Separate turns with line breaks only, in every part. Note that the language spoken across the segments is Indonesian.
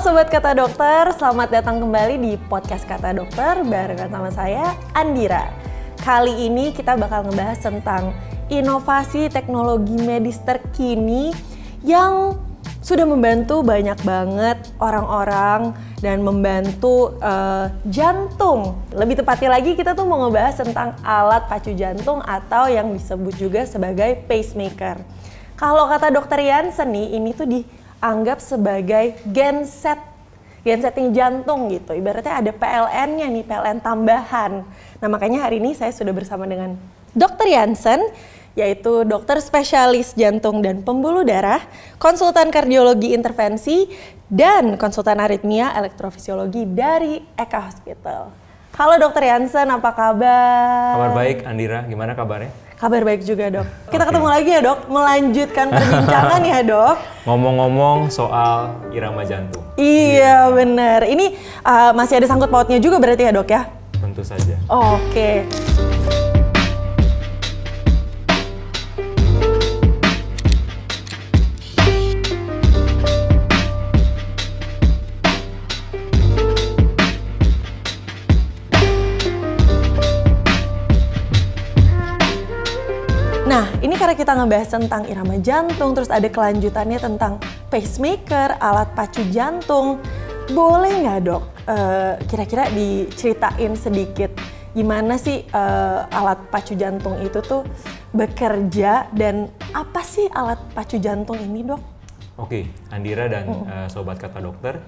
Sobat Kata Dokter, selamat datang kembali di podcast Kata Dokter barengan sama saya, Andira. Kali ini kita bakal ngebahas tentang inovasi teknologi medis terkini yang sudah membantu banyak banget orang-orang dan membantu jantung. Lebih tepatnya lagi kita tuh mau ngebahas tentang alat pacu jantung atau yang disebut juga sebagai pacemaker. Kalau kata Dokter Jansen nih, ini tuh dianggap sebagai gensetting jantung gitu. Ibaratnya ada PLN-nya nih, PLN tambahan. Nah makanya hari ini saya sudah bersama dengan Dokter Jansen, yaitu dokter spesialis jantung dan pembuluh darah, konsultan kardiologi intervensi, dan konsultan aritmia elektrofisiologi dari Eka Hospital. Halo Dokter Jansen, apa kabar?
Kabar baik, Andira. Gimana kabarnya?
Kabar baik juga dok. Kita ketemu lagi ya dok, melanjutkan perbincangan ya dok.
Ngomong-ngomong soal irama jantung.
Iya benar. Ini masih ada sangkut pautnya juga berarti ya dok ya?
Tentu saja.
Oke. Nah, ini karena kita ngebahas tentang irama jantung, terus ada kelanjutannya tentang pacemaker, alat pacu jantung. Boleh nggak dok, kira-kira diceritain sedikit gimana sih alat pacu jantung itu tuh bekerja dan apa sih alat pacu jantung ini dok?
Oke, Andira dan Sobat Kata Dokter.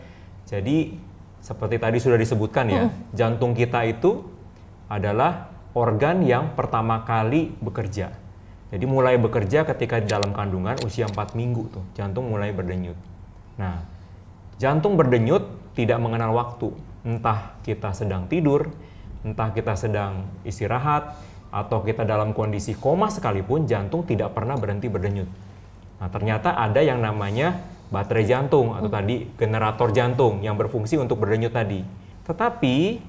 Jadi, seperti tadi sudah disebutkan ya, jantung kita itu adalah organ yang pertama kali bekerja. Jadi mulai bekerja ketika di dalam kandungan usia 4 minggu tuh, jantung mulai berdenyut. Nah, jantung berdenyut tidak mengenal waktu. Entah kita sedang tidur, entah kita sedang istirahat, atau kita dalam kondisi koma sekalipun, jantung tidak pernah berhenti berdenyut. Nah, ternyata ada yang namanya baterai jantung atau tadi generator jantung yang berfungsi untuk berdenyut tadi. Tetapi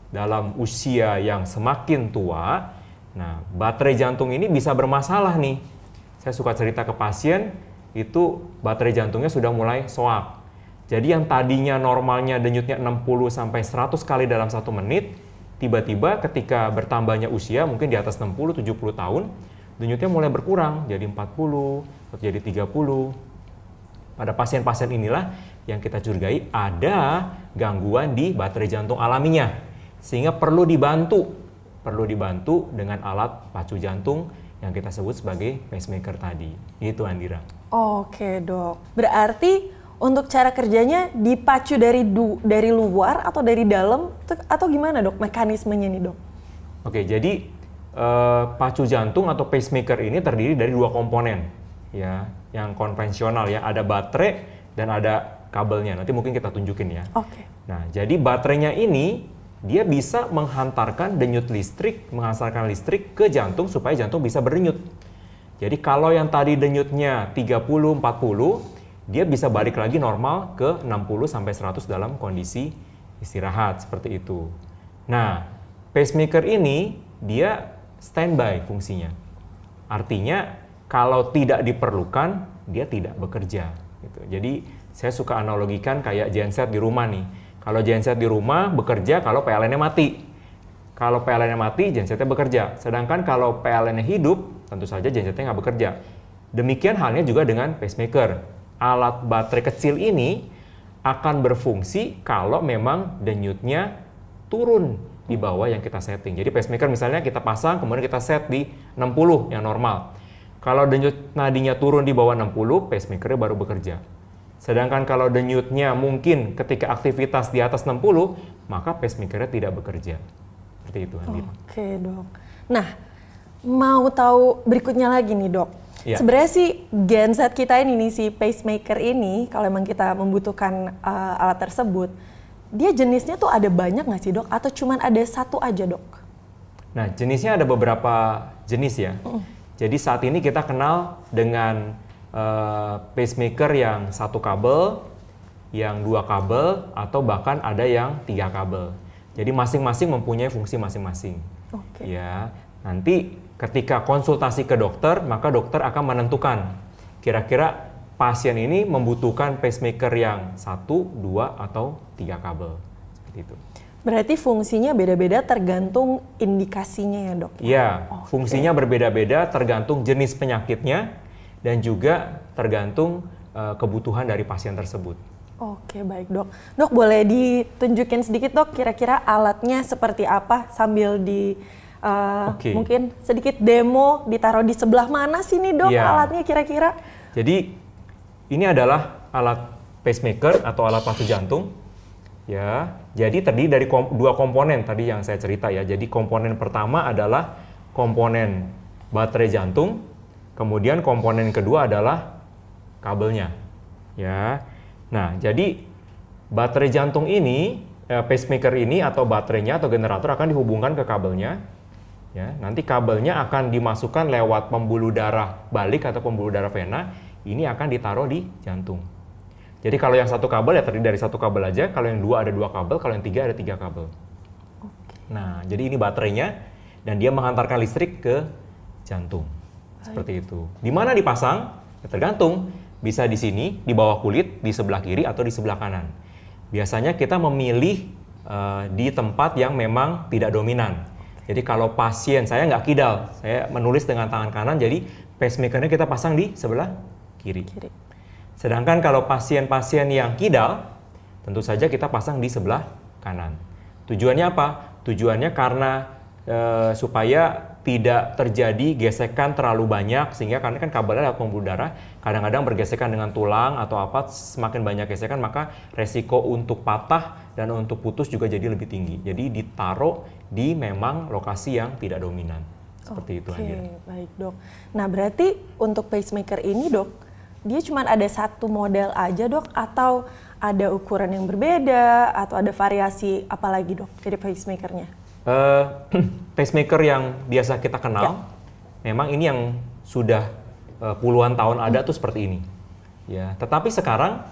dalam usia yang semakin tua, nah, baterai jantung ini bisa bermasalah nih. Saya suka cerita ke pasien, itu baterai jantungnya sudah mulai soak. Jadi yang tadinya normalnya denyutnya 60-100 kali dalam 1 menit, tiba-tiba ketika bertambahnya usia, mungkin di atas 60-70 tahun, denyutnya mulai berkurang, jadi 40, atau jadi 30. Pada pasien-pasien inilah yang kita curigai ada gangguan di baterai jantung alaminya, sehingga perlu dibantu dengan alat pacu jantung yang kita sebut sebagai pacemaker tadi. Itu Andira.
Oke dok. Berarti untuk cara kerjanya dipacu dari luar atau dari dalam atau gimana dok mekanismenya nih dok?
Oke, jadi pacu jantung atau pacemaker ini terdiri dari 2 komponen ya, yang konvensional ya, ada baterai dan ada kabelnya. Nanti mungkin kita tunjukin ya.
Oke.
Nah, jadi baterainya ini dia bisa menghantarkan menghantarkan listrik ke jantung supaya jantung bisa berdenyut. Jadi kalau yang tadi denyutnya 30-40, dia bisa balik lagi normal ke 60-100 dalam kondisi istirahat, seperti itu. Nah, pacemaker ini dia standby fungsinya. Artinya kalau tidak diperlukan, dia tidak bekerja. Gitu. Jadi saya suka analogikan kayak genset di rumah nih. Kalau genset di rumah bekerja kalau PLN-nya mati. Kalau PLN-nya mati, gensetnya bekerja. Sedangkan kalau PLN-nya hidup, tentu saja gensetnya nggak bekerja. Demikian halnya juga dengan pacemaker. Alat baterai kecil ini akan berfungsi kalau memang denyutnya turun di bawah yang kita setting. Jadi pacemaker misalnya kita pasang, kemudian kita set di 60 yang normal. Kalau denyut nadinya turun di bawah 60, pacemakernya baru bekerja. Sedangkan kalau denyutnya mungkin ketika aktivitas di atas 60, maka pacemaker-nya tidak bekerja. Seperti itu, Andira.
Oke, dok. Nah, mau tahu berikutnya lagi nih, dok. Ya. Sebenarnya sih genset kita ini, si pacemaker ini, kalau memang kita membutuhkan alat tersebut, dia jenisnya tuh ada banyak nggak sih, dok? Atau cuman ada satu aja, dok?
Nah, jenisnya ada beberapa jenis ya. Jadi saat ini kita kenal dengan pacemaker yang 1 kabel, yang 2 kabel, atau bahkan ada yang 3 kabel. Jadi masing-masing mempunyai fungsi masing-masing. Ya, nanti ketika konsultasi ke dokter, maka dokter akan menentukan kira-kira pasien ini membutuhkan pacemaker yang 1, 2, atau 3 kabel. Seperti itu.
Berarti fungsinya beda-beda tergantung indikasinya ya dok?
Iya, fungsinya berbeda-beda tergantung jenis penyakitnya dan juga tergantung kebutuhan dari pasien tersebut.
Oke, baik dok. Dok, boleh ditunjukin sedikit dok kira-kira alatnya seperti apa sambil mungkin sedikit demo ditaruh di sebelah mana sih nih dok alatnya kira-kira?
Jadi ini adalah alat pacemaker atau alat pacu jantung. Ya, jadi terdiri dari dua komponen tadi yang saya cerita ya. Jadi komponen pertama adalah komponen baterai jantung, kemudian komponen kedua adalah kabelnya. Ya. Nah, jadi baterai jantung ini, pacemaker ini atau baterainya atau generator akan dihubungkan ke kabelnya. Ya, nanti kabelnya akan dimasukkan lewat pembuluh darah balik atau pembuluh darah vena. Ini akan ditaruh di jantung. Jadi kalau yang satu kabel ya terdiri dari satu kabel aja, kalau yang dua ada dua kabel, kalau yang tiga ada tiga kabel. Nah, jadi ini baterainya dan dia menghantarkan listrik ke jantung. Seperti itu. Di mana dipasang? Ya, tergantung. Bisa di sini, di bawah kulit, di sebelah kiri atau di sebelah kanan. Biasanya kita memilih di tempat yang memang tidak dominan. Jadi kalau pasien, saya nggak kidal, saya menulis dengan tangan kanan, jadi pacemakernya kita pasang di sebelah kiri. Sedangkan kalau pasien-pasien yang kidal, tentu saja kita pasang di sebelah kanan. Tujuannya apa? Tujuannya karena supaya tidak terjadi gesekan terlalu banyak, sehingga karena kan kabelnya lewat pembuluh darah, kadang-kadang bergesekan dengan tulang atau apa, semakin banyak gesekan maka resiko untuk patah dan untuk putus juga jadi lebih tinggi. Jadi ditaruh di memang lokasi yang tidak dominan. Seperti itu, Andira.
Oke, baik dok. Nah berarti untuk pacemaker ini dok, dia cuma ada satu model aja dok, atau ada ukuran yang berbeda, atau ada variasi apa lagi dok dari pacemakernya?
Pacemaker yang biasa kita kenal, memang ini yang sudah puluhan tahun ada tuh seperti ini. Ya, tetapi sekarang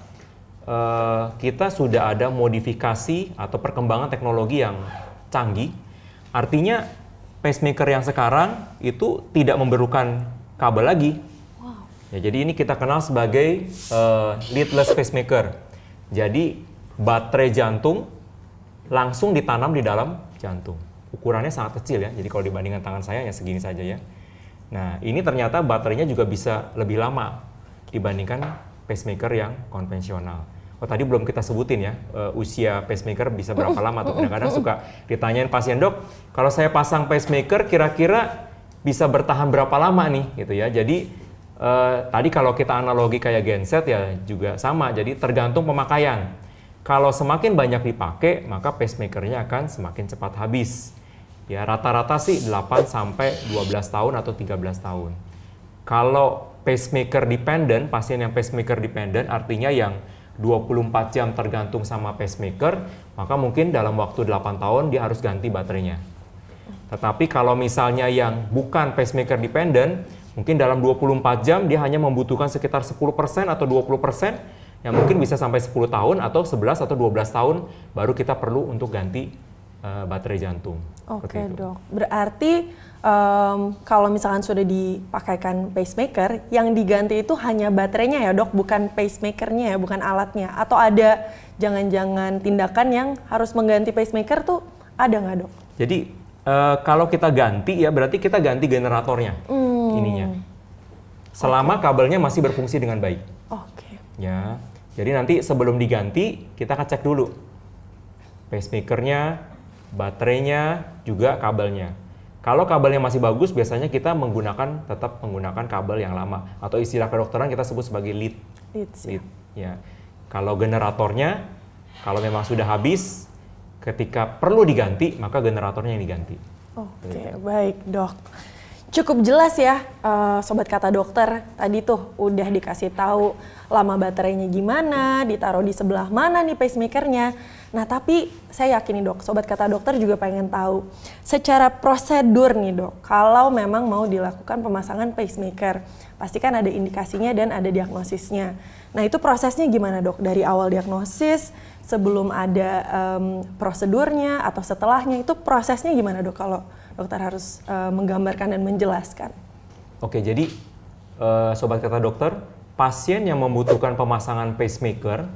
kita sudah ada modifikasi atau perkembangan teknologi yang canggih. Artinya pacemaker yang sekarang itu tidak memerlukan kabel lagi. Ya, jadi ini kita kenal sebagai leadless pacemaker. Jadi baterai jantung langsung ditanam di dalam jantung. Ukurannya sangat kecil ya, jadi kalau dibandingkan tangan saya ya segini saja ya. Nah ini ternyata baterainya juga bisa lebih lama dibandingkan pacemaker yang konvensional. Oh tadi belum kita sebutin ya, usia pacemaker bisa berapa lama tuh. Kadang-kadang suka ditanyain pasien, dok, kalau saya pasang pacemaker kira-kira bisa bertahan berapa lama nih gitu ya. Jadi tadi kalau kita analogi kayak genset ya juga sama, jadi tergantung pemakaian. Kalau semakin banyak dipakai, maka pacemakernya akan semakin cepat habis. Ya, rata-rata sih 8 sampai 12 tahun atau 13 tahun. Kalau pacemaker dependent, pasien yang pacemaker dependent artinya yang 24 jam tergantung sama pacemaker, maka mungkin dalam waktu 8 tahun dia harus ganti baterainya. Tetapi kalau misalnya yang bukan pacemaker dependent, mungkin dalam 24 jam dia hanya membutuhkan sekitar 10% atau 20%, yang mungkin bisa sampai 10 tahun atau 11 atau 12 tahun baru kita perlu untuk ganti baterai jantung.
Oke dok, berarti kalau misalkan sudah dipakaikan pacemaker, yang diganti itu hanya baterainya ya dok, bukan pacemakernya ya, bukan alatnya? Atau ada jangan-jangan tindakan yang harus mengganti pacemaker tuh ada nggak dok?
Jadi kalau kita ganti ya berarti kita ganti generatornya ininya. Selama kabelnya masih berfungsi dengan baik. Ya, jadi nanti sebelum diganti kita akan cek dulu pacemakernya, baterainya, juga kabelnya. Kalau kabelnya masih bagus, biasanya kita tetap menggunakan kabel yang lama atau istilah kedokteran kita sebut sebagai lead. Ya. Kalau generatornya, kalau memang sudah habis, ketika perlu diganti, maka generatornya yang diganti.
Oke, baik dok. Cukup jelas ya, sobat kata dokter. Tadi tuh udah dikasih tahu lama baterainya gimana, ditaruh di sebelah mana nih pacemakernya. Nah tapi saya yakin nih dok, sobat kata dokter juga pengen tahu secara prosedur nih dok, kalau memang mau dilakukan pemasangan pacemaker, pasti kan ada indikasinya dan ada diagnosisnya. Nah itu prosesnya gimana dok? Dari awal diagnosis, sebelum ada prosedurnya atau setelahnya, itu prosesnya gimana dok kalau dokter harus menggambarkan dan menjelaskan?
Oke, jadi sobat kata dokter, pasien yang membutuhkan pemasangan pacemaker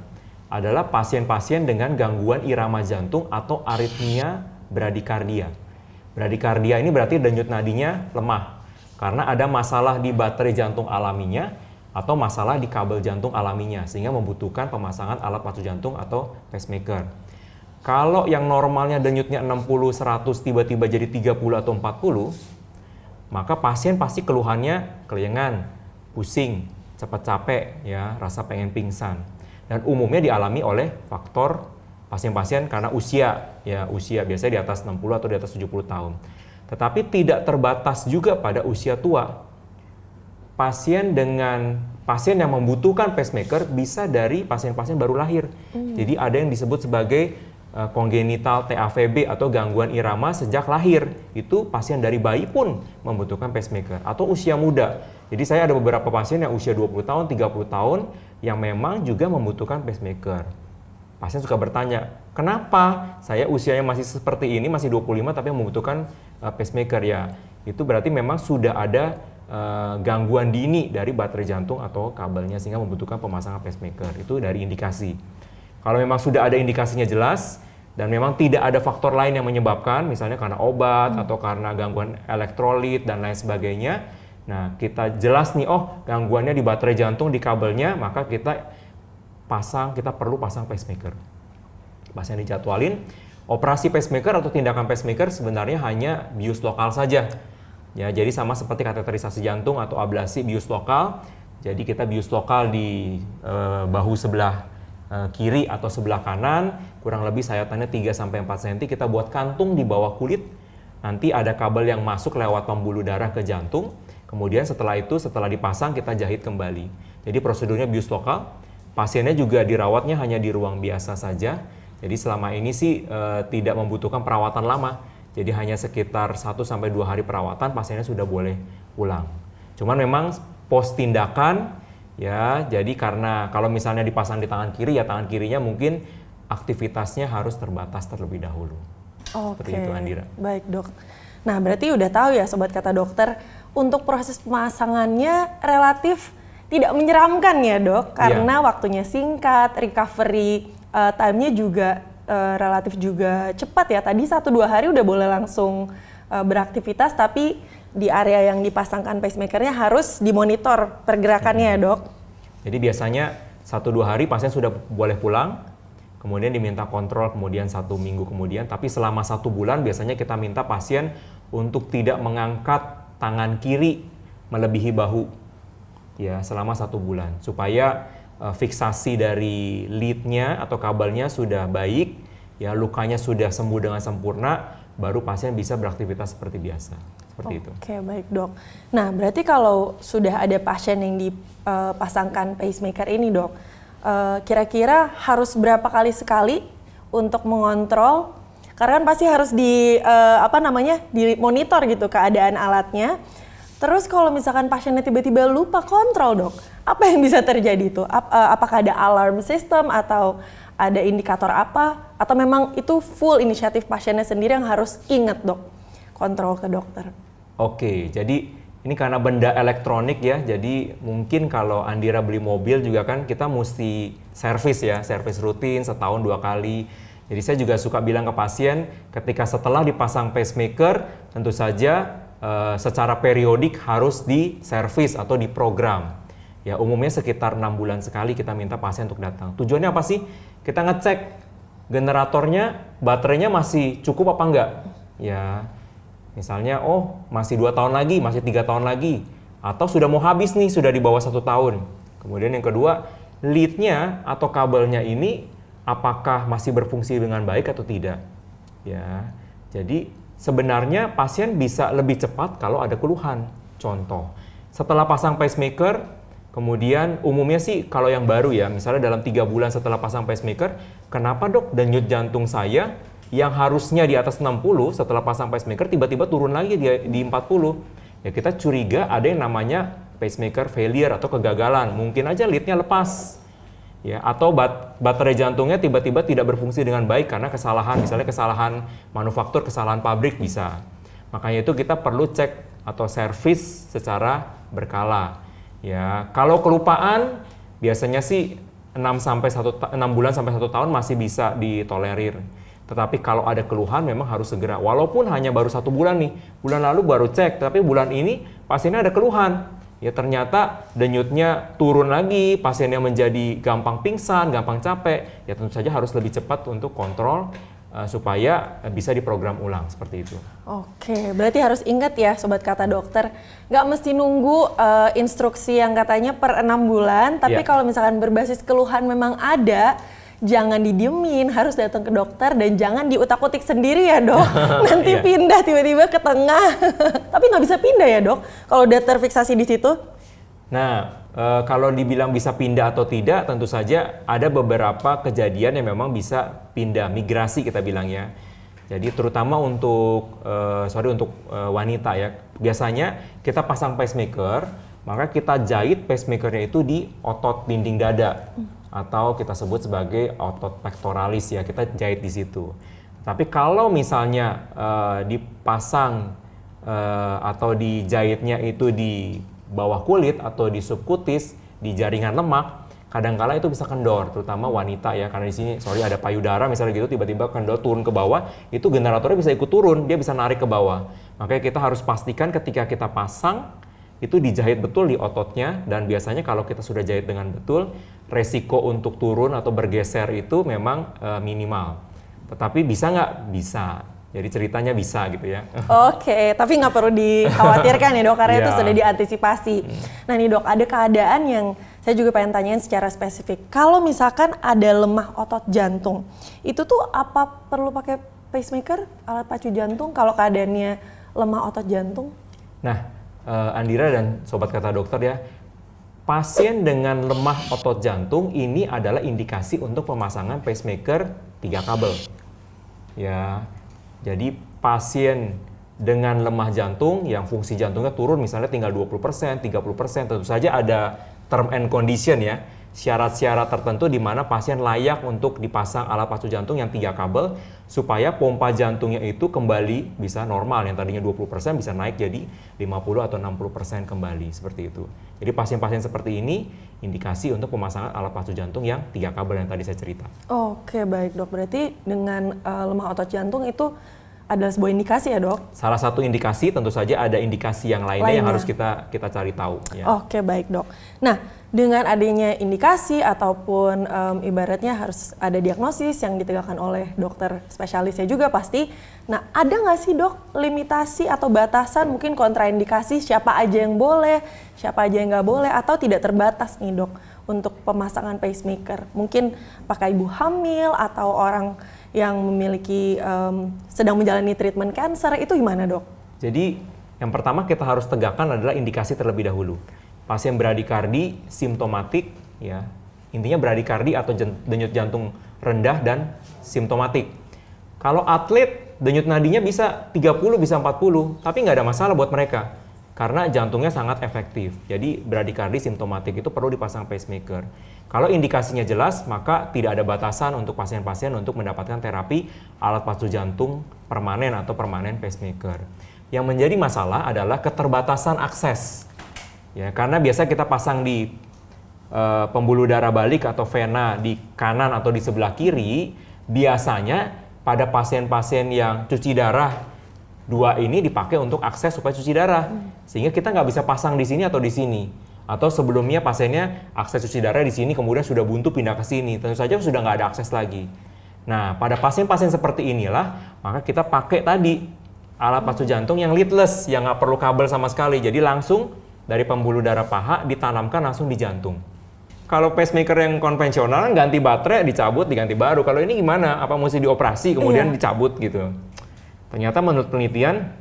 adalah pasien-pasien dengan gangguan irama jantung atau aritmia bradikardia. Bradikardia ini berarti denyut nadinya lemah karena ada masalah di baterai jantung alaminya atau masalah di kabel jantung alaminya sehingga membutuhkan pemasangan alat pacu jantung atau pacemaker. Kalau yang normalnya denyutnya 60-100 tiba-tiba jadi 30 atau 40, maka pasien pasti keluhannya kelengan, pusing, cepat capek, ya, rasa pengen pingsan. Dan umumnya dialami oleh faktor pasien-pasien karena usia, ya, usia biasanya di atas 60 atau di atas 70 tahun. Tetapi tidak terbatas juga pada usia tua. Pasien yang membutuhkan pacemaker bisa dari pasien-pasien baru lahir. Jadi ada yang disebut sebagai kongenital TAVB atau gangguan irama sejak lahir. Itu pasien dari bayi pun membutuhkan pacemaker atau usia muda. Jadi saya ada beberapa pasien yang usia 20 tahun, 30 tahun yang memang juga membutuhkan pacemaker. Pasien suka bertanya, kenapa saya usianya masih seperti ini, masih 25 tapi membutuhkan pacemaker? Ya, itu berarti memang sudah ada gangguan dini dari baterai jantung atau kabelnya sehingga membutuhkan pemasangan pacemaker. Itu dari indikasi. Kalau memang sudah ada indikasinya jelas dan memang tidak ada faktor lain yang menyebabkan, misalnya karena obat atau karena gangguan elektrolit dan lain sebagainya, nah kita jelas nih, oh gangguannya di baterai jantung, di kabelnya, maka kita perlu pasang pacemaker. Pasien dijadwalin, operasi pacemaker atau tindakan pacemaker sebenarnya hanya bius lokal saja. Ya, jadi sama seperti kateterisasi jantung atau ablasi bius lokal. Jadi kita bius lokal di bahu sebelah kiri atau sebelah kanan, kurang lebih sayatannya 3-4 cm, kita buat kantung di bawah kulit. Nanti ada kabel yang masuk lewat pembuluh darah ke jantung. Kemudian setelah dipasang kita jahit kembali. Jadi prosedurnya bius lokal. Pasiennya juga dirawatnya hanya di ruang biasa saja. Jadi selama ini sih tidak membutuhkan perawatan lama. Jadi hanya sekitar 1-2 hari perawatan pasiennya sudah boleh pulang. Cuman memang pos tindakan, ya, jadi karena kalau misalnya dipasang di tangan kiri, ya tangan kirinya mungkin aktivitasnya harus terbatas terlebih dahulu. Seperti itu, Andira.
Baik, Dok. Nah, berarti udah tahu ya Sobat Kata Dokter, untuk proses pemasangannya relatif tidak menyeramkan ya, Dok, karena waktunya singkat, recovery time-nya juga relatif juga cepat ya. Tadi 1-2 hari udah boleh langsung beraktivitas, tapi di area yang dipasangkan pacemaker-nya harus dimonitor pergerakannya ya, Dok. Jadi
biasanya 1-2 hari pasien sudah boleh pulang, kemudian diminta kontrol kemudian 1 minggu kemudian, tapi selama 1 bulan biasanya kita minta pasien untuk tidak mengangkat tangan kiri melebihi bahu, ya, selama 1 bulan, supaya fiksasi dari lead-nya atau kabelnya sudah baik, ya, lukanya sudah sembuh dengan sempurna, baru pasien bisa beraktivitas seperti biasa. Seperti itu.
Oke, baik, Dok. Nah, berarti kalau sudah ada pasien yang dipasangkan pacemaker ini, Dok, kira-kira harus berapa kali sekali untuk mengontrol? Karena kan pasti harus dimonitor gitu keadaan alatnya. Terus kalau misalkan pasiennya tiba-tiba lupa kontrol, Dok, apa yang bisa terjadi tuh? Apakah ada alarm system atau ada indikator apa? Atau memang itu full inisiatif pasiennya sendiri yang harus ingat, Dok, kontrol ke dokter?
Oke, jadi ini karena benda elektronik ya, jadi mungkin kalau Andira beli mobil juga kan kita mesti servis rutin setahun 2 kali. Jadi saya juga suka bilang ke pasien, ketika setelah dipasang pacemaker, tentu saja secara periodik harus diservis atau diprogram. Ya, umumnya sekitar 6 bulan sekali kita minta pasien untuk datang. Tujuannya apa sih? Kita ngecek generatornya, baterainya masih cukup apa enggak. Ya, misalnya, oh masih 2 tahun lagi, masih 3 tahun lagi, atau sudah mau habis nih, sudah di bawah 1 tahun. Kemudian yang kedua, lead-nya atau kabelnya ini apakah masih berfungsi dengan baik atau tidak. Ya, jadi sebenarnya pasien bisa lebih cepat kalau ada keluhan. Contoh, setelah pasang pacemaker, kemudian umumnya sih kalau yang baru ya, misalnya dalam 3 bulan setelah pasang pacemaker, kenapa, Dok, denyut jantung saya yang harusnya di atas 60 setelah pasang pacemaker tiba-tiba turun lagi di 40. Ya, kita curiga ada yang namanya pacemaker failure atau kegagalan. Mungkin aja lead-nya lepas. Ya, atau baterai jantungnya tiba-tiba tidak berfungsi dengan baik karena kesalahan, misalnya kesalahan manufaktur, kesalahan pabrik bisa. Makanya itu kita perlu cek atau servis secara berkala. Ya, kalau kelupaan biasanya sih 6 bulan sampai 1 tahun masih bisa ditolerir. Tetapi kalau ada keluhan memang harus segera. Walaupun hanya baru 1 bulan nih, bulan lalu baru cek, tapi bulan ini pasiennya ada keluhan. Ya ternyata denyutnya turun lagi, pasiennya menjadi gampang pingsan, gampang capek. Ya tentu saja harus lebih cepat untuk kontrol supaya bisa diprogram ulang seperti itu.
Oke, berarti harus ingat ya Sobat Kata Dokter, nggak mesti nunggu instruksi yang katanya per 6 bulan, tapi kalau misalkan berbasis keluhan memang ada, jangan didiemin, harus datang ke dokter dan jangan diutak-utik sendiri ya dok. Nanti pindah tiba-tiba ke tengah. Tapi nggak bisa pindah ya dok, kalau udah terfiksasi di situ?
Nah, kalau dibilang bisa pindah atau tidak, tentu saja ada beberapa kejadian yang memang bisa pindah, migrasi kita bilangnya. Jadi terutama untuk wanita ya, biasanya kita pasang pacemaker, maka kita jahit pacemakernya itu di otot dinding dada. Atau kita sebut sebagai otot pectoralis ya, kita jahit di situ. Tapi kalau misalnya dipasang atau dijahitnya itu di bawah kulit atau di subkutis, di jaringan lemak, kadangkala itu bisa kendor, terutama wanita ya, karena di sini ada payudara misalnya gitu, tiba-tiba kendor turun ke bawah, itu generatornya bisa ikut turun, dia bisa narik ke bawah. Makanya kita harus pastikan ketika kita pasang, itu dijahit betul di ototnya, dan biasanya kalau kita sudah jahit dengan betul, resiko untuk turun atau bergeser itu memang minimal. Tetapi bisa nggak? Bisa. Jadi ceritanya bisa gitu ya.
Oke, tapi nggak perlu dikhawatirkan ya dok, karena itu sudah diantisipasi. Nah nih dok, ada keadaan yang saya juga pengen tanyain secara spesifik. Kalau misalkan ada lemah otot jantung, itu tuh apa perlu pakai pacemaker, alat pacu jantung kalau keadaannya lemah otot jantung?
Nah, Andira dan Sobat Kata Dokter ya, pasien dengan lemah otot jantung ini adalah indikasi untuk pemasangan pacemaker 3 kabel. Ya, jadi pasien dengan lemah jantung yang fungsi jantungnya turun misalnya tinggal 20%, 30%, tentu saja ada term and condition ya, syarat-syarat tertentu di mana pasien layak untuk dipasang alat pacu jantung yang 3 kabel supaya pompa jantungnya itu kembali bisa normal, yang tadinya 20% bisa naik jadi 50 atau 60% kembali, seperti itu. Jadi pasien-pasien seperti ini indikasi untuk pemasangan alat pacu jantung yang 3 kabel yang tadi saya cerita.
Oke, baik dok, berarti dengan lemah otot jantung itu adalah sebuah indikasi ya dok? Salah
satu indikasi, tentu saja ada indikasi yang lainnya yang harus kita cari tahu. Ya.
Oke, baik dok. Nah, dengan adanya indikasi ataupun ibaratnya harus ada diagnosis yang ditegakkan oleh dokter spesialisnya juga pasti. Nah, ada nggak sih dok limitasi atau batasan mungkin kontraindikasi siapa aja yang boleh, siapa aja yang nggak boleh, atau tidak terbatas nih dok untuk pemasangan pacemaker? Mungkin pakai ibu hamil atau orang yang memiliki sedang menjalani treatment kanker, itu gimana dok?
Jadi yang pertama kita harus tegakkan adalah indikasi terlebih dahulu. Pasien bradikardi simptomatik, ya intinya bradikardi atau denyut jantung rendah dan simptomatik. Kalau atlet denyut nadinya bisa 30 bisa 40, tapi nggak ada masalah buat mereka karena jantungnya sangat efektif. Jadi bradikardi simptomatik itu perlu dipasang pacemaker. Kalau indikasinya jelas, maka tidak ada batasan untuk pasien-pasien untuk mendapatkan terapi alat pacu jantung permanen atau permanen pacemaker. Yang menjadi masalah adalah keterbatasan akses. Ya, karena biasa kita pasang di pembuluh darah balik atau vena di kanan atau di sebelah kiri, biasanya pada pasien-pasien yang cuci darah 2 ini dipakai untuk akses supaya cuci darah. Sehingga kita nggak bisa pasang di sini atau di sini. Atau sebelumnya pasiennya akses cuci darah di sini, kemudian sudah buntu pindah ke sini. Tentu saja sudah nggak ada akses lagi. Nah, pada pasien-pasien seperti inilah, maka kita pakai tadi alat pacu jantung yang leadless, yang nggak perlu kabel sama sekali. Jadi langsung dari pembuluh darah paha ditanamkan langsung di jantung. Kalau pacemaker yang konvensional ganti baterai, dicabut, diganti baru. Kalau ini gimana? Apa mesti dioperasi kemudian dicabut gitu? Ternyata menurut penelitian,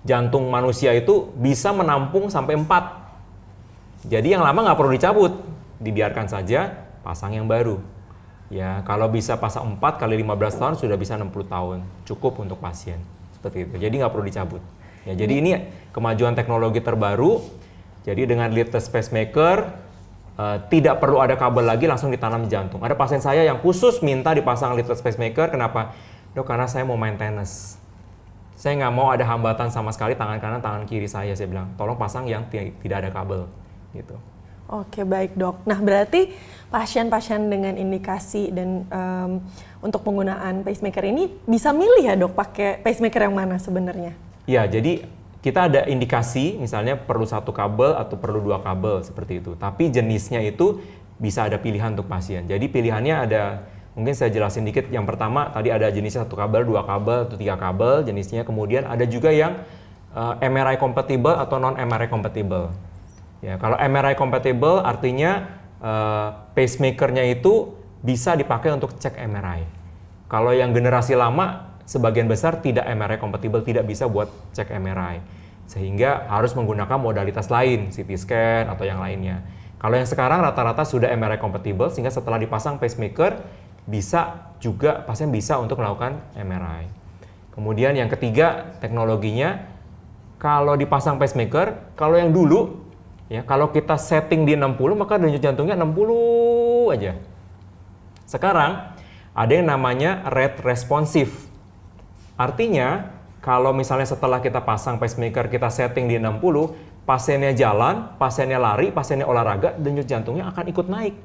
jantung manusia itu bisa menampung sampai 4. Jadi yang lama nggak perlu dicabut, dibiarkan saja, pasang yang baru. Ya, kalau bisa pasang 4 kali 15 tahun sudah bisa 60 tahun, cukup untuk pasien. Seperti itu, jadi nggak perlu dicabut. Ya, jadi ini kemajuan teknologi terbaru. Jadi dengan leadless pacemaker tidak perlu ada kabel lagi, langsung ditanam di jantung. Ada pasien saya yang khusus minta dipasang leadless pacemaker. Kenapa? Dok, karena saya mau main tenis. Saya nggak mau ada hambatan sama sekali tangan kanan, tangan kiri saya. Saya bilang, tolong pasang yang tidak ada kabel. gitu.
Oke, baik dok. Nah berarti pasien-pasien dengan indikasi dan untuk penggunaan pacemaker ini bisa milih ya dok pakai pacemaker yang mana sebenarnya?
Ya, jadi kita ada indikasi misalnya perlu 1 kabel atau perlu 2 kabel seperti itu. Tapi jenisnya itu bisa ada pilihan untuk pasien. Jadi pilihannya ada, mungkin saya jelasin dikit. Yang pertama tadi ada jenisnya 1 kabel, 2 kabel, atau 3 kabel jenisnya. Kemudian ada juga yang MRI compatible atau non MRI compatible. Ya, kalau MRI compatible artinya pacemakernya itu bisa dipakai untuk cek MRI. Kalau yang generasi lama sebagian besar tidak MRI compatible, tidak bisa buat cek MRI. Sehingga harus menggunakan modalitas lain, CT scan atau yang lainnya. Kalau yang sekarang rata-rata sudah MRI compatible sehingga setelah dipasang pacemaker bisa juga pasien bisa untuk melakukan MRI. Kemudian yang ketiga teknologinya, kalau dipasang pacemaker, kalau yang dulu ya, kalau kita setting di 60 maka denyut jantungnya 60 aja. Sekarang ada yang namanya rate responsive. Artinya kalau misalnya setelah kita pasang pacemaker kita setting di 60, pasiennya jalan, pasiennya lari, pasiennya olahraga, denyut jantungnya akan ikut naik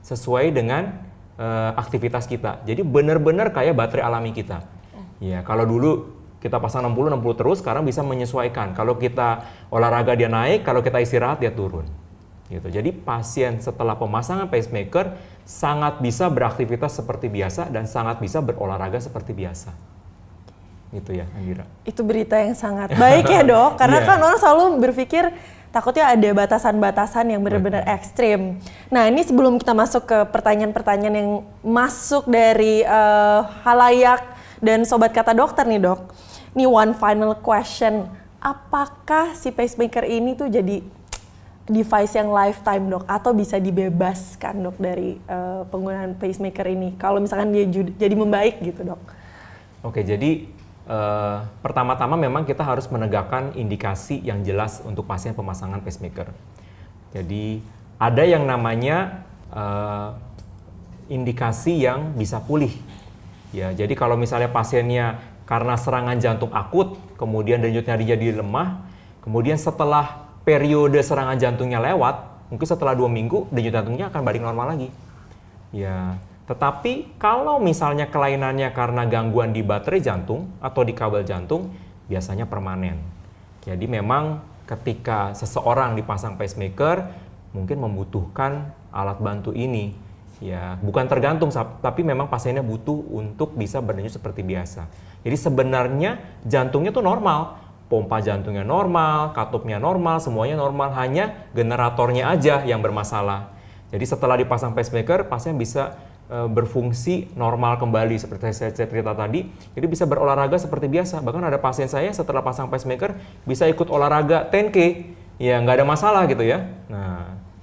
sesuai dengan aktivitas kita. Jadi benar-benar kayak baterai alami kita. Ya, kalau dulu kita pasang 60 terus, sekarang bisa menyesuaikan. Kalau kita olahraga dia naik, kalau kita istirahat dia turun. Gitu. Jadi pasien setelah pemasangan pacemaker sangat bisa beraktivitas seperti biasa dan sangat bisa berolahraga seperti biasa. Gitu ya, Andira.
Itu berita yang sangat baik ya dok, karena kan orang selalu berpikir takutnya ada batasan-batasan yang benar-benar ekstrim. Nah ini sebelum kita masuk ke pertanyaan-pertanyaan yang masuk dari halayak dan sobat kata dokter nih dok. Ini one final question, apakah si pacemaker ini tuh jadi device yang lifetime dok, atau bisa dibebaskan dok dari penggunaan pacemaker ini kalau misalkan dia jadi membaik gitu dok?
Oke, jadi pertama-tama memang kita harus menegakkan indikasi yang jelas untuk pasien pemasangan pacemaker. Jadi ada yang namanya indikasi yang bisa pulih. Ya, jadi kalau misalnya pasiennya karena serangan jantung akut, kemudian denyut nadinya jadi lemah, kemudian setelah periode serangan jantungnya lewat, mungkin setelah 2 minggu denyut jantungnya akan balik normal lagi. Ya, tetapi kalau misalnya kelainannya karena gangguan di baterai jantung atau di kabel jantung, biasanya permanen. Jadi memang ketika seseorang dipasang pacemaker, mungkin membutuhkan alat bantu ini. Ya, bukan tergantung, tapi memang pasiennya butuh untuk bisa berdenyut seperti biasa. Jadi sebenarnya jantungnya tuh normal, pompa jantungnya normal, katupnya normal, semuanya normal, hanya generatornya aja yang bermasalah. Jadi setelah dipasang pacemaker, pasien bisa berfungsi normal kembali seperti saya cerita tadi. Jadi bisa berolahraga seperti biasa. Bahkan ada pasien saya setelah pasang pacemaker bisa ikut olahraga 10K, ya nggak ada masalah gitu ya.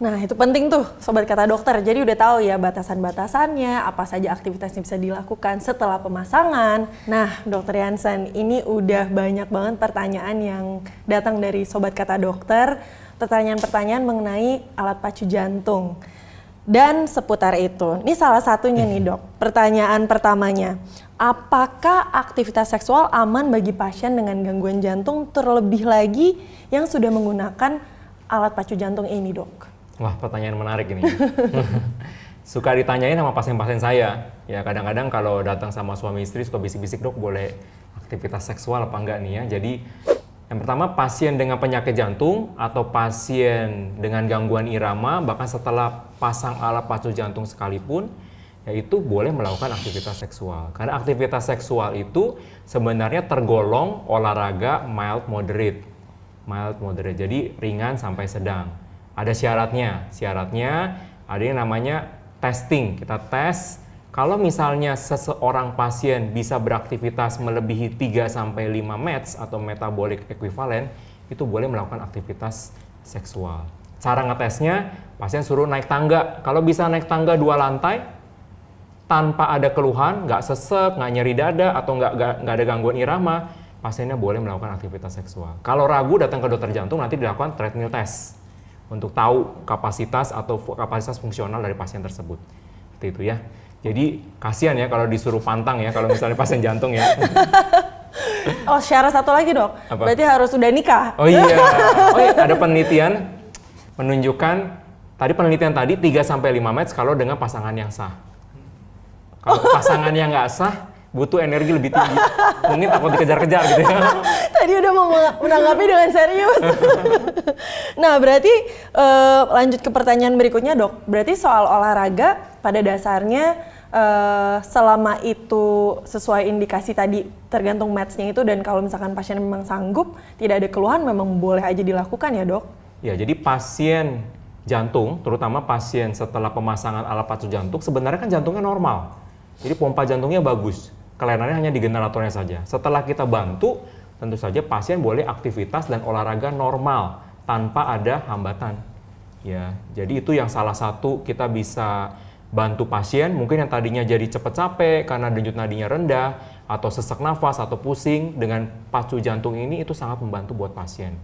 Nah itu penting tuh sobat kata dokter, jadi udah tahu ya batasan-batasannya, apa saja aktivitas yang bisa dilakukan setelah pemasangan. Nah dokter Jansen, ini udah banyak banget pertanyaan yang datang dari sobat kata dokter, pertanyaan-pertanyaan mengenai alat pacu jantung dan seputar itu. Ini salah satunya nih dok, pertanyaan pertamanya, apakah aktivitas seksual aman bagi pasien dengan gangguan jantung, terlebih lagi yang sudah menggunakan alat pacu jantung ini dok?
Wah, pertanyaan menarik ini. Suka ditanyain sama pasien-pasien saya. Ya, kadang-kadang kalau datang sama suami istri suka bisik-bisik, dok boleh aktivitas seksual apa enggak nih ya. Jadi, yang pertama pasien dengan penyakit jantung atau pasien dengan gangguan irama, bahkan setelah pasang alat pacu jantung sekalipun, yaitu boleh melakukan aktivitas seksual. Karena aktivitas seksual itu sebenarnya tergolong olahraga mild moderate. Mild moderate, jadi ringan sampai sedang. Ada syaratnya ada yang namanya testing. Kita tes, kalau misalnya seseorang pasien bisa beraktivitas melebihi 3-5 METs atau metabolic equivalent, itu boleh melakukan aktivitas seksual. Cara ngetesnya, pasien suruh naik tangga. Kalau bisa naik tangga 2 lantai, tanpa ada keluhan, nggak sesek, nggak nyeri dada, atau nggak ada gangguan irama, pasiennya boleh melakukan aktivitas seksual. Kalau ragu, datang ke dokter jantung, nanti dilakukan treadmill test untuk tahu kapasitas atau kapasitas fungsional dari pasien tersebut. Seperti itu ya. Jadi kasihan ya kalau disuruh pantang ya kalau misalnya pasien jantung ya.
Oh, syarat satu lagi dok. Apa? Berarti harus udah nikah.
Oh iya, ada penelitian menunjukkan tadi penelitian tadi 3-5 match kalau dengan pasangan yang sah. Kalau pasangan yang nggak sah, butuh energi lebih tinggi. Mungkin takut dikejar-kejar gitu ya.
Tadi udah mau menanggapi dengan serius. Nah, berarti lanjut ke pertanyaan berikutnya, Dok. Berarti soal olahraga pada dasarnya selama itu sesuai indikasi tadi tergantung match-nya itu, dan kalau misalkan pasien memang sanggup, tidak ada keluhan, memang boleh aja dilakukan ya, Dok?
Ya, jadi pasien jantung, terutama pasien setelah pemasangan alat pacu jantung, sebenarnya kan jantungnya normal. Jadi pompa jantungnya bagus, kelainannya hanya di generatornya saja. Setelah kita bantu, tentu saja pasien boleh aktivitas dan olahraga normal tanpa ada hambatan. Ya, jadi itu yang salah satu kita bisa bantu pasien, mungkin yang tadinya jadi cepat capek karena denyut nadinya rendah, atau sesak nafas, atau pusing, dengan pacu jantung ini itu sangat membantu buat pasien.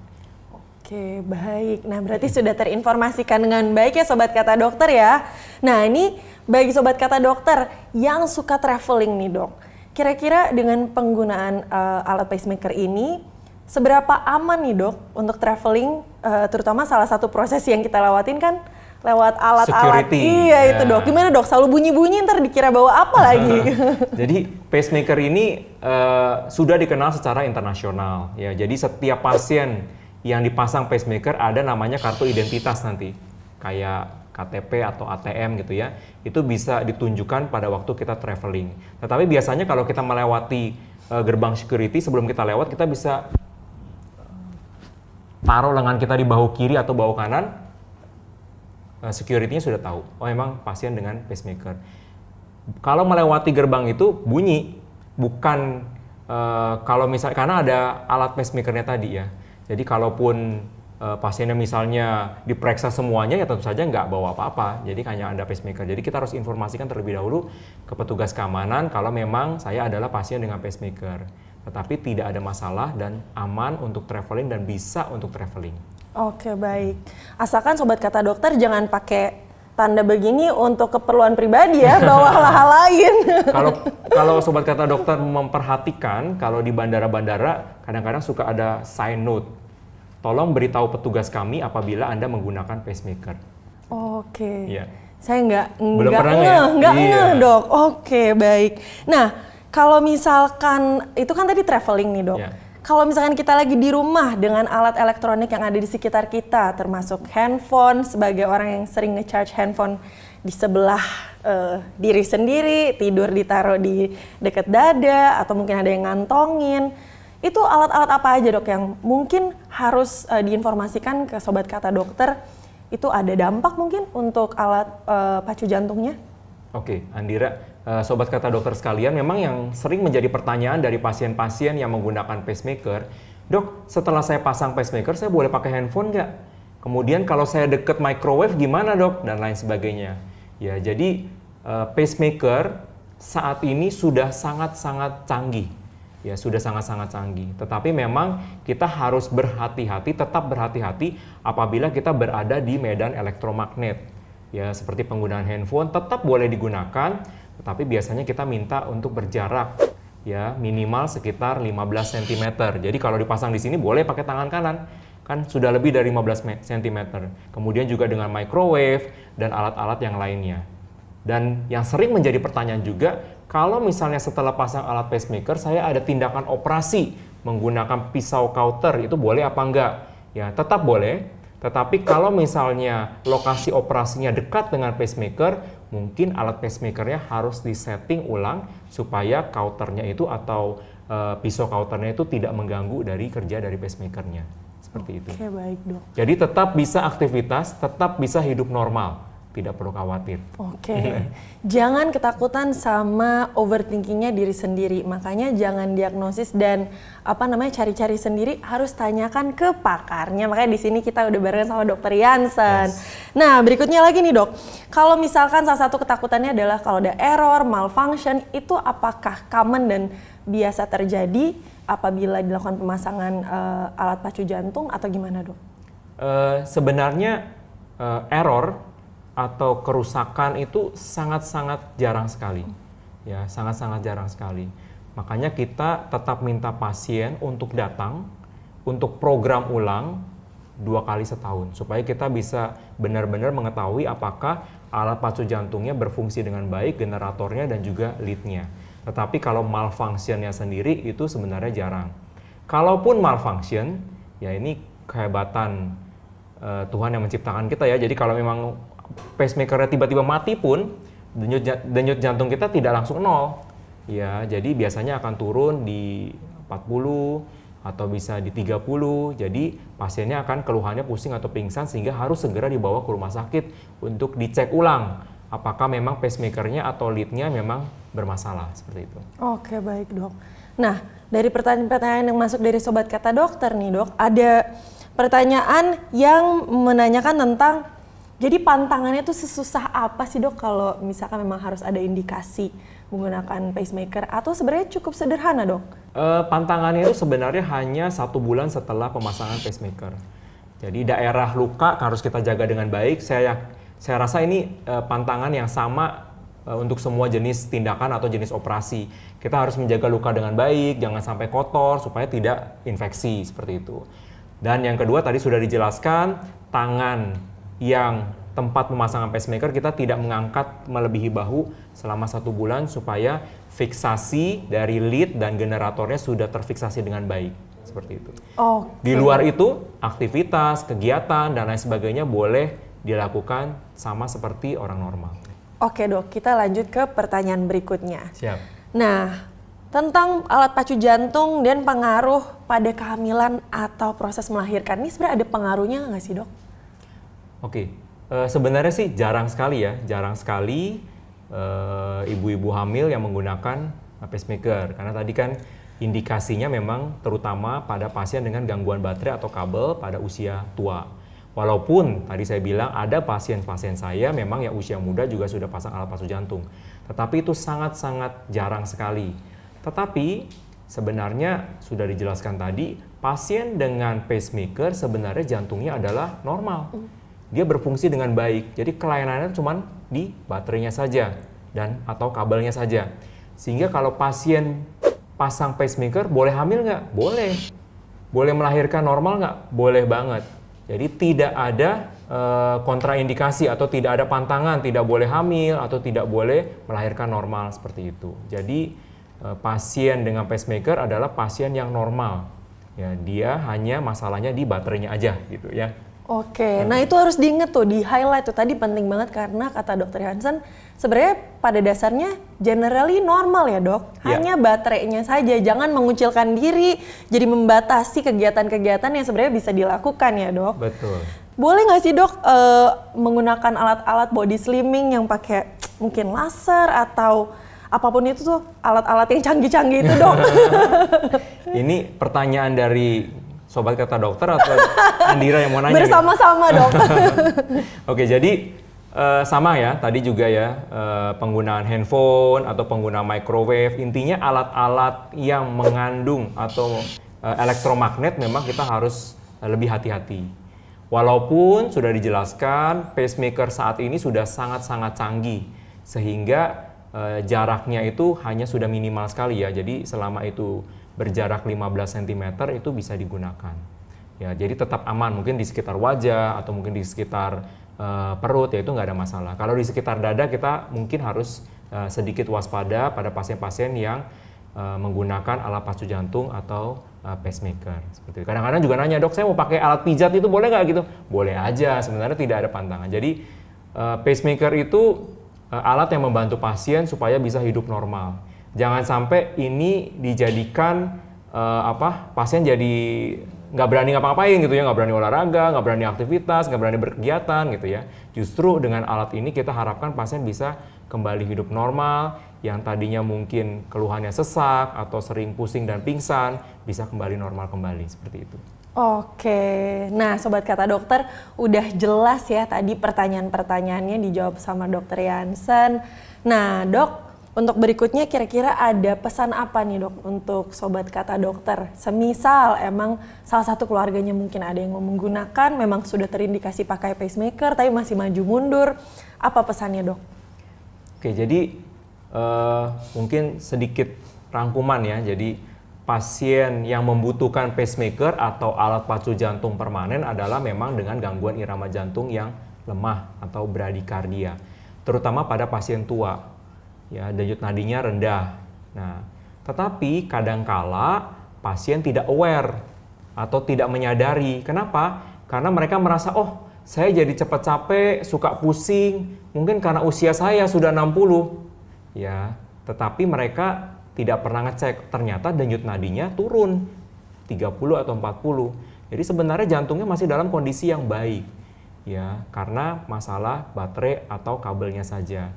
Oke, baik. Nah, berarti sudah terinformasikan dengan baik ya Sobat Kata Dokter ya. Nah, ini bagi Sobat Kata Dokter yang suka traveling nih, Dok. Kira-kira dengan penggunaan alat pacemaker ini, seberapa aman nih, Dok, untuk traveling, terutama salah satu proses yang kita lewatin kan lewat alat-alat. Iya, itu Dok. Gimana, Dok? Selalu bunyi-bunyi ntar dikira bawa apa lagi?
Jadi pacemaker ini sudah dikenal secara internasional ya. Jadi setiap pasien yang dipasang pacemaker ada namanya kartu identitas nanti, kayak KTP atau ATM gitu ya. Itu bisa ditunjukkan pada waktu kita traveling. Tetapi biasanya kalau kita melewati gerbang security, sebelum kita lewat kita bisa taruh lengan kita di bahu kiri atau bahu kanan. Security-nya sudah tahu, oh emang pasien dengan pacemaker. Kalau melewati gerbang itu bunyi, bukan kalau misalnya, karena ada alat pacemaker-nya tadi ya. Jadi kalaupun pasiennya misalnya diperiksa semuanya, ya tentu saja nggak bawa apa-apa, jadi hanya ada pacemaker. Jadi kita harus informasikan terlebih dahulu ke petugas keamanan kalau memang saya adalah pasien dengan pacemaker. Tetapi tidak ada masalah dan aman untuk traveling dan bisa untuk traveling.
Oke, baik. Asalkan Sobat Kata Dokter jangan pakai tanda begini untuk keperluan pribadi ya, bawalah hal lain.
Kalau Sobat Kata Dokter memperhatikan, kalau di bandara-bandara kadang-kadang suka ada sign note. Tolong beritahu petugas kami apabila Anda menggunakan pacemaker.
Oke.
Iya.
Saya
Belum pernah ya?
nggak
Iya.
ngeh, Dok. Oke, baik. Nah, kalau misalkan itu kan tadi traveling nih, Dok.
Iya.
Kalau misalkan kita lagi di rumah dengan alat elektronik yang ada di sekitar kita, termasuk handphone, sebagai orang yang sering nge-charge handphone di sebelah diri sendiri, tidur ditaruh di dekat dada, atau mungkin ada yang ngantongin, itu alat-alat apa aja, Dok, yang mungkin harus diinformasikan ke Sobat Kata Dokter, itu ada dampak mungkin untuk alat pacu jantungnya?
Oke, Andira, Sobat Kata Dokter sekalian, memang yang sering menjadi pertanyaan dari pasien-pasien yang menggunakan pacemaker, Dok, setelah saya pasang pacemaker, saya boleh pakai handphone nggak? Kemudian kalau saya deket microwave gimana, Dok? Dan lain sebagainya. Ya, jadi pacemaker saat ini sudah sangat-sangat canggih. Ya, sudah sangat-sangat canggih. Tetapi memang kita harus berhati-hati, tetap berhati-hati apabila kita berada di medan elektromagnet. Ya, seperti penggunaan handphone tetap boleh digunakan, tetapi biasanya kita minta untuk berjarak ya minimal sekitar 15 cm. Jadi kalau dipasang di sini boleh pakai tangan kanan, kan sudah lebih dari 15 cm. Kemudian juga dengan microwave dan alat-alat yang lainnya. Dan yang sering menjadi pertanyaan juga, kalau misalnya setelah pasang alat pacemaker saya ada tindakan operasi menggunakan pisau kauter, itu boleh apa enggak? Ya, tetap boleh. Tetapi kalau misalnya lokasi operasinya dekat dengan pacemaker, mungkin alat pacemakernya harus disetting ulang supaya kauternya itu atau pisau kauternya itu tidak mengganggu dari kerja dari pacemakernya. Seperti itu.
Oke, baik, Dok.
Jadi tetap bisa aktivitas, tetap bisa hidup normal. Tidak perlu khawatir.
Oke, jangan ketakutan sama overthinkingnya diri sendiri. Makanya jangan diagnosis dan cari-cari sendiri, harus tanyakan ke pakarnya. Makanya di sini kita udah barengan sama Dokter Jansen.
Yes.
Nah, berikutnya lagi nih, Dok. Kalau misalkan salah satu ketakutannya adalah kalau ada error, malfunction, itu apakah common dan biasa terjadi apabila dilakukan pemasangan alat pacu jantung atau gimana, Dok?
Sebenarnya error atau kerusakan itu sangat-sangat jarang sekali. Ya, sangat-sangat jarang sekali. Makanya kita tetap minta pasien untuk datang, untuk program ulang, 2 kali setahun supaya kita bisa benar-benar mengetahui apakah alat pacu jantungnya berfungsi dengan baik, generatornya dan juga lead-nya. Tetapi kalau malfunction-nya sendiri itu sebenarnya jarang. Kalaupun malfunction, ya ini kehebatan Tuhan yang menciptakan kita ya. Jadi kalau memang pacemaker-nya tiba-tiba mati pun, denyut jantung kita tidak langsung nol. Ya, jadi biasanya akan turun di 40 atau bisa di 30. Jadi pasiennya akan keluhannya pusing atau pingsan sehingga harus segera dibawa ke rumah sakit untuk dicek ulang apakah memang pacemaker-nya atau lead-nya memang bermasalah seperti itu.
Oke, baik dok. Nah, dari pertanyaan-pertanyaan yang masuk dari Sobat Kata Dokter nih dok, ada pertanyaan yang menanyakan tentang jadi pantangannya itu sesusah apa sih dok kalau misalkan memang harus ada indikasi menggunakan pacemaker atau sebenarnya cukup sederhana dok?
Pantangannya itu sebenarnya hanya 1 bulan setelah pemasangan pacemaker. Jadi daerah luka harus kita jaga dengan baik. Saya rasa ini pantangan yang sama untuk semua jenis tindakan atau jenis operasi. Kita harus menjaga luka dengan baik, jangan sampai kotor supaya tidak infeksi seperti itu. Dan yang kedua tadi sudah dijelaskan, tangan yang tempat pemasangan pacemaker kita tidak mengangkat melebihi bahu selama 1 bulan supaya fiksasi dari lead dan generatornya sudah terfiksasi dengan baik seperti itu. Di luar itu aktivitas, kegiatan dan lain sebagainya boleh dilakukan sama seperti orang normal.
Oke dok, kita lanjut ke pertanyaan berikutnya.
Siap.
Nah, tentang alat pacu jantung dan pengaruh pada kehamilan atau proses melahirkan. Ini sebenarnya ada pengaruhnya nggak sih dok?
Oke, sebenarnya sih jarang sekali ibu-ibu hamil yang menggunakan pacemaker. Karena tadi kan indikasinya memang terutama pada pasien dengan gangguan baterai atau kabel pada usia tua. Walaupun tadi saya bilang ada pasien-pasien saya memang yang usia muda juga sudah pasang alat pacu jantung. Tetapi itu sangat-sangat jarang sekali. Tetapi sebenarnya sudah dijelaskan tadi, pasien dengan pacemaker sebenarnya jantungnya adalah normal. Dia berfungsi dengan baik. Jadi kelayanannya cuma di baterainya saja dan atau kabelnya saja. Sehingga kalau pasien pasang pacemaker boleh hamil nggak? Boleh. Boleh melahirkan normal nggak? Boleh banget. Jadi tidak ada kontraindikasi atau tidak ada pantangan, tidak boleh hamil atau tidak boleh melahirkan normal seperti itu. Jadi pasien dengan pacemaker adalah pasien yang normal. Ya, dia hanya masalahnya di baterainya aja gitu ya.
Oke, nah itu harus diingat tuh, di highlight tuh tadi penting banget karena kata Dokter Hansen sebenarnya pada dasarnya generally normal ya dok, hanya baterainya saja, jangan mengucilkan diri, jadi membatasi kegiatan-kegiatan yang sebenarnya bisa dilakukan ya dok.
Betul.
Boleh nggak sih dok menggunakan alat-alat body slimming yang pakai mungkin laser atau apapun itu tuh alat-alat yang canggih-canggih itu dok?
Ini pertanyaan dari Sobat Kata Dokter atau Andira yang mau nanya?
Bersama-sama dok.
Oke, jadi sama ya, tadi juga ya penggunaan handphone atau penggunaan microwave, intinya alat-alat yang mengandung atau elektromagnet memang kita harus lebih hati-hati. Walaupun sudah dijelaskan pacemaker saat ini sudah sangat-sangat canggih sehingga jaraknya itu hanya sudah minimal sekali ya, jadi selama itu berjarak 15 cm itu bisa digunakan. Ya, jadi tetap aman, mungkin di sekitar wajah atau mungkin di sekitar perut ya itu nggak ada masalah. Kalau di sekitar dada kita mungkin harus sedikit waspada pada pasien-pasien yang menggunakan alat pacu jantung atau pacemaker. Seperti itu. Kadang-kadang juga nanya, dok saya mau pakai alat pijat itu boleh nggak gitu? Boleh aja, sebenarnya tidak ada pantangan. Jadi pacemaker itu alat yang membantu pasien supaya bisa hidup normal. Jangan sampai ini dijadikan pasien jadi nggak berani ngapa-ngapain gitu ya, nggak berani olahraga, nggak berani aktivitas, nggak berani berkegiatan gitu ya. Justru dengan alat ini kita harapkan pasien bisa kembali hidup normal, yang tadinya mungkin keluhannya sesak atau sering pusing dan pingsan, bisa kembali normal kembali seperti itu.
Oke, nah Sobat Kata Dokter udah jelas ya tadi pertanyaan-pertanyaannya dijawab sama Dokter Hansen. Nah dok, untuk berikutnya kira-kira ada pesan apa nih dok untuk Sobat Kata Dokter? Semisal emang salah satu keluarganya mungkin ada yang mau menggunakan, memang sudah terindikasi pakai pacemaker tapi masih maju mundur, apa pesannya dok? Oke,
jadi mungkin sedikit rangkuman ya, jadi pasien yang membutuhkan pacemaker atau alat pacu jantung permanen adalah memang dengan gangguan irama jantung yang lemah atau bradikardia, terutama pada pasien tua, ya, denyut nadinya rendah. Nah, tetapi kadangkala pasien tidak aware atau tidak menyadari. Kenapa? Karena mereka merasa, oh, saya jadi cepat capek, suka pusing, mungkin karena usia saya sudah 60. Ya, tetapi mereka tidak pernah ngecek, ternyata denyut nadinya turun 30 atau 40. Jadi sebenarnya jantungnya masih dalam kondisi yang baik, ya, karena masalah baterai atau kabelnya saja.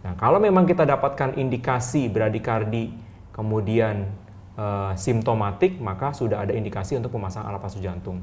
Nah, kalau memang kita dapatkan indikasi bradikardi, kemudian simptomatik, maka sudah ada indikasi untuk pemasangan alat pacu jantung.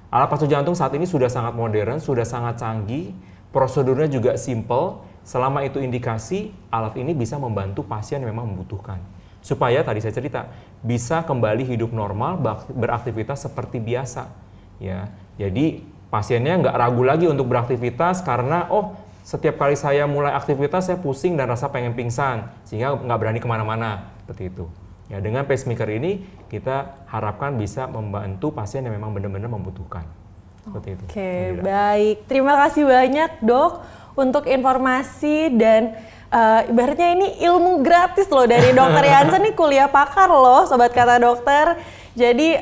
Alat pacu jantung saat ini sudah sangat modern, sudah sangat canggih, prosedurnya juga simple. Selama itu indikasi, alat ini bisa membantu pasien yang memang membutuhkan. Supaya tadi saya cerita, bisa kembali hidup normal, beraktivitas seperti biasa. Ya, jadi pasiennya nggak ragu lagi untuk beraktivitas karena, oh, setiap kali saya mulai aktivitas saya pusing dan rasa pengen pingsan, sehingga nggak berani kemana-mana, seperti itu. Ya, dengan pacemaker ini kita harapkan bisa membantu pasien yang memang benar-benar membutuhkan. Seperti itu.
Oke, baik. Terima kasih banyak, Dok, untuk informasi dan ibaratnya ini ilmu gratis loh dari Dr. Jansen nih, kuliah pakar loh Sobat Kata Dokter. Jadi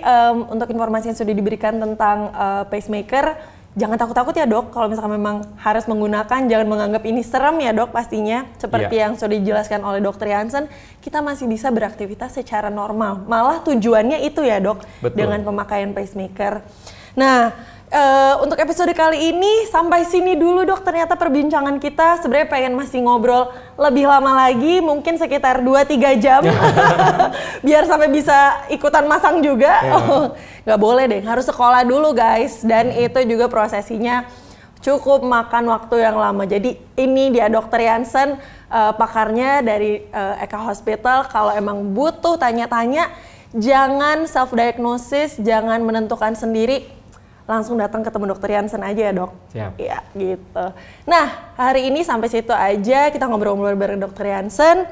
untuk informasi yang sudah diberikan tentang pacemaker, jangan takut-takut ya, Dok. Kalau misalkan memang harus menggunakan, jangan menganggap ini serem ya, Dok, pastinya. Seperti yang sudah dijelaskan oleh Dr. Jansen, kita masih bisa beraktivitas secara normal. Malah tujuannya itu ya, Dok.
Betul.
Dengan pemakaian pacemaker. Nah, untuk episode kali ini sampai sini dulu, Dok. Ternyata perbincangan kita sebenarnya pengen masih ngobrol lebih lama lagi, mungkin sekitar 2-3 jam. Biar sampai bisa ikutan masang juga. Nggak boleh deh, harus sekolah dulu guys. Dan itu juga prosesinya cukup makan waktu yang lama. Jadi ini dia Dr. Jansen, pakarnya dari Eka Hospital. Kalau emang butuh tanya-tanya, jangan self-diagnosis, jangan menentukan sendiri. Langsung datang ketemu Dr. Jansen aja ya, Dok.
Siap.
Iya, gitu. Nah, hari ini sampai situ aja kita ngobrol-ngobrol bareng Dr. Jansen.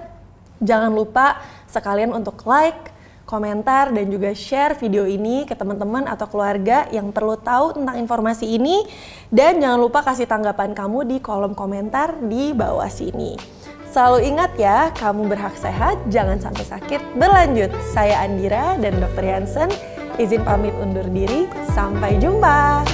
Jangan lupa sekalian untuk like, komentar, dan juga share video ini ke teman-teman atau keluarga yang perlu tahu tentang informasi ini. Dan jangan lupa kasih tanggapan kamu di kolom komentar di bawah sini. Selalu ingat ya, kamu berhak sehat, jangan sampai sakit. Berlanjut, saya Andira dan Dr. Jansen izin pamit undur diri. Sampai jumpa.